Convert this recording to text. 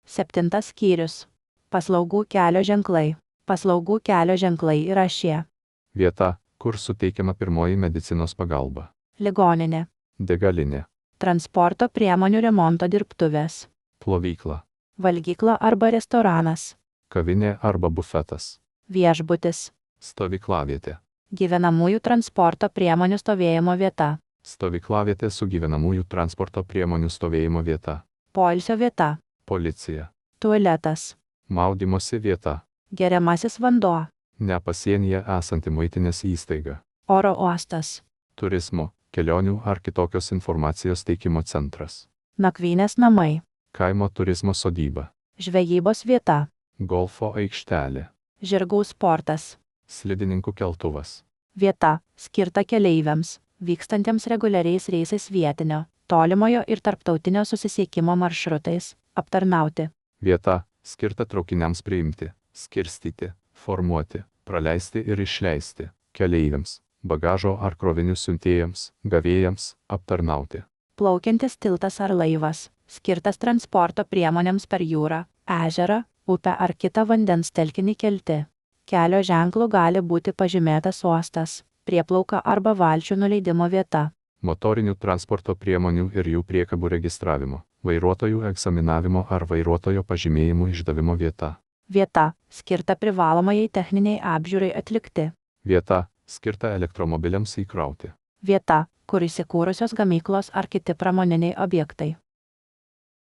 7 skyrius. Paslaugų kelio ženklai. Paslaugų kelio ženklai yra šie. Vieta, kur suteikiama pirmoji medicinos pagalba. Ligoninė. Degalinė. Transporto priemonių remonto dirbtuvės. Plovykla. Valgykla arba restoranas. Kavinė arba bufetas. Viešbutis. Stovyklavietė. Gyvenamųjų transporto priemonių stovėjimo vieta. Stovyklavietė su gyvenamųjų transporto priemonių stovėjimo vieta. Poilsio vieta. Policija. Tualetas. Maudymosi vieta. Geriamasis vanduo. Ne pasienyje esanti muitinės įstaiga. Oro uostas. Turizmo, kelionių ar kitokios informacijos teikimo centras. Nakvynės namai. Kaimo turizmo sodyba. Žvejybos vieta. Golfo aikštelė. Žirgų sportas. Slidininkų keltuvas. Vieta, skirta keleiviams, vykstantiems reguliariais reisais vietinio, tolimojo ir tarptautinio susisiekimo maršrutais, aptarnauti. Vieta, skirta traukiniams priimti, skirstyti, formuoti, praleisti ir išleisti, keleiviams, bagažo ar krovinių siuntėjams, gavėjams, aptarnauti. Plaukiantis tiltas ar laivas, skirtas transporto priemonėms per jūrą, ežerą, upę ar kitą vandens telkinį kelti. Kelio ženklų gali būti pažymėtas uostas, prieplauka arba valčių nuleidimo vieta. Motorinių transporto priemonių ir jų priekabų registravimo, vairuotojų egzaminavimo ar vairuotojo pažymėjimų išdavimo vieta. Vieta, skirta privalomajai techniniai apžiūrai atlikti. Vieta, skirta elektromobiliams įkrauti. Vieta, kur įsikūrusios gamyklos ar kiti pramoniniai objektai.